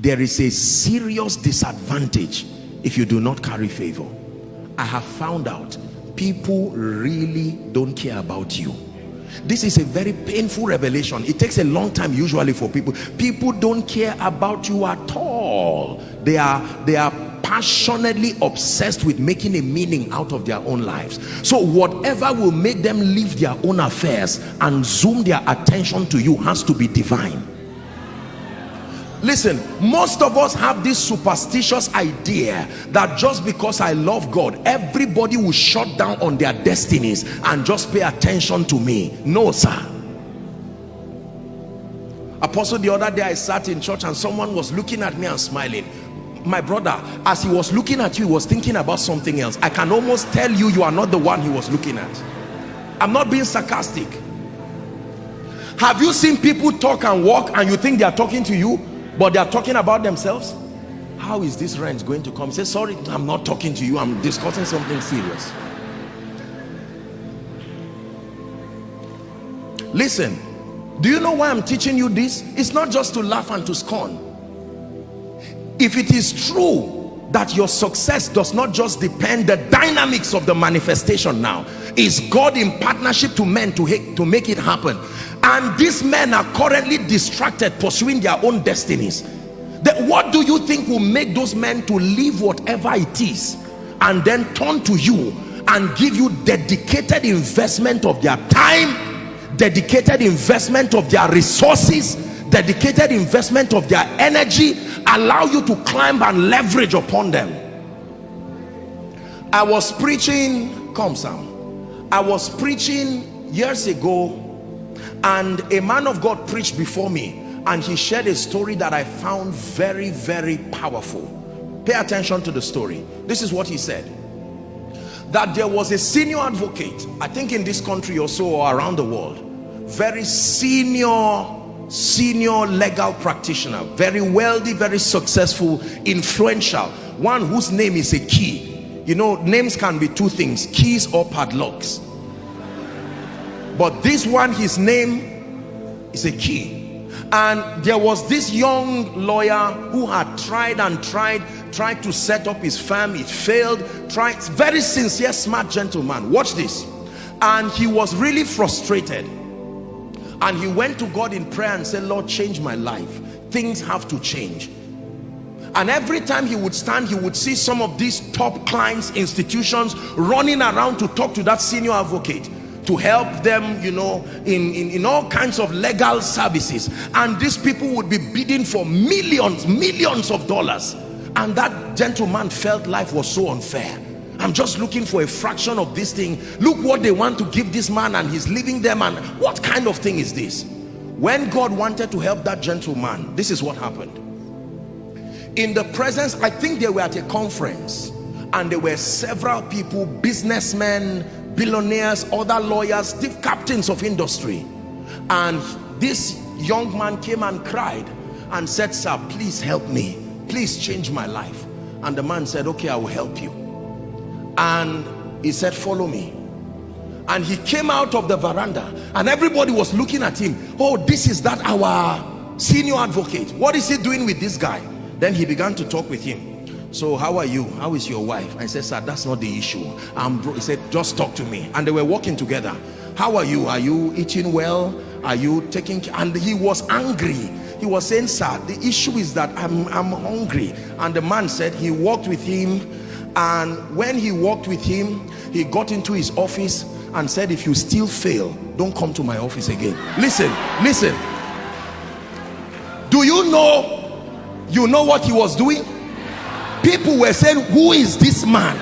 there is a serious disadvantage if you do not carry favor. I have found out people really don't care about you. This is a very painful revelation. It takes a long time usually for people. People don't care about you at all. They are passionately obsessed with making a meaning out of their own lives. So whatever will make them leave their own affairs and zoom their attention to you has to be divine. Listen, most of us have this superstitious idea that just because I love God, everybody will shut down on their destinies and just pay attention to me. No, sir. Apostle, the other day I sat in church and someone was looking at me and smiling. My brother, as he was looking at you, he was thinking about something else. I can almost tell you, you are not the one he was looking at. I'm not being sarcastic. Have you seen people talk and walk and you think they are talking to you, but they are talking about themselves? How is this rent going to come? He says, sorry, I'm not talking to you, I'm discussing something serious. Listen, do you know why I'm teaching you this? It's not just to laugh and to scorn. If it is true that your success does not just depend the dynamics of the manifestation now, is God in partnership to men to make it happen, and these men are currently distracted pursuing their own destinies, then what do you think will make those men to leave whatever it is and then turn to you and give you dedicated investment of their time, dedicated investment of their resources, dedicated investment of their energy, allow you to climb and leverage upon them? I was preaching, come Sam, I was preaching years ago, and a man of God preached before me, and he shared a story that I found very, very powerful. Pay attention to the story. This is what he said: that there was a senior advocate, I think in this country or so, or around the world, very senior legal practitioner, very wealthy, very successful, influential, one whose name is a key. You know, names can be two things, keys or padlocks, but this one, his name is a key. And there was this young lawyer who had tried to set up his firm. It failed. Very sincere, smart gentleman. Watch this. And he was really frustrated, and he went to God in prayer and said, Lord, change my life. Things have to change. And every time he would stand, he would see some of these top clients, institutions running around to talk to that senior advocate, to help them, you know, in all kinds of legal services. And these people would be bidding for millions of dollars. And that gentleman felt life was so unfair. I'm just looking for a fraction of this thing. Look what they want to give this man, and he's leaving them. And what kind of thing is this? When God wanted to help that gentleman, this is what happened. In the presence, I think they were at a conference, and there were several people, businessmen, billionaires, other lawyers, captains of industry. And this young man came and cried and said, sir, please help me, please change my life. And the man said, okay, I will help you. And he said, follow me. And he came out of the veranda, and everybody was looking at him. Oh, this is that our senior advocate. What is he doing with this guy? Then he began to talk with him. So how are you? How is your wife? I said, sir, that's not the issue. He said, just talk to me. And they were walking together. How are you? Are you eating well? Are you taking care? And he was angry. He was saying, sir, the issue is that I'm hungry. And the man said he walked with him. And when he walked with him, he got into his office and said, if you still fail, don't come to my office again. Listen. Do you know what he was doing? People were saying, who is this man?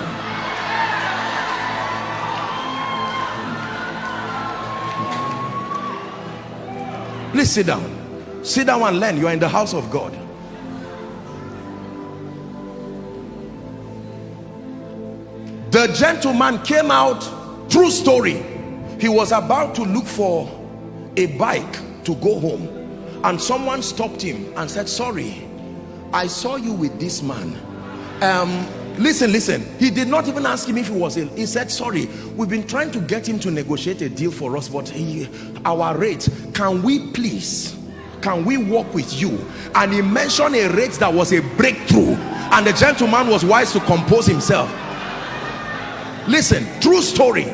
Please sit down and learn. You are in the house of God. The gentleman came out, true story. He was about to look for a bike to go home, and someone stopped him and said, sorry, I saw you with this man. Listen, he did not even ask him if he was ill. He said, sorry, we've been trying to get him to negotiate a deal for us, but our rate, can we please can we work with you? And he mentioned a rate that was a breakthrough, and the gentleman was wise to compose himself. Listen, true story.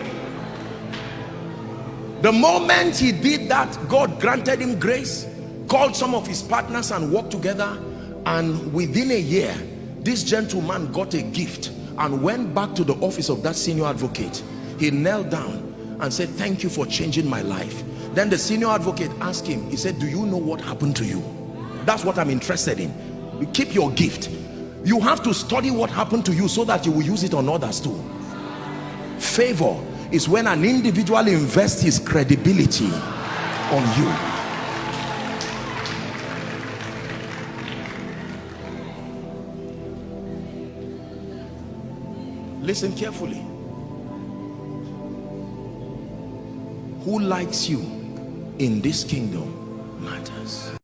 The moment he did that, God granted him grace, called some of his partners and worked together, and within a year this gentleman got a gift and went back to the office of that senior advocate. He knelt down and said, thank you for changing my life. Then the senior advocate asked him, he said, do you know what happened to you? That's what I'm interested in. You keep your gift. You have to study what happened to you so that you will use it on others too. Favor is when an individual invests his credibility on you. Listen carefully. Who likes you in this kingdom matters.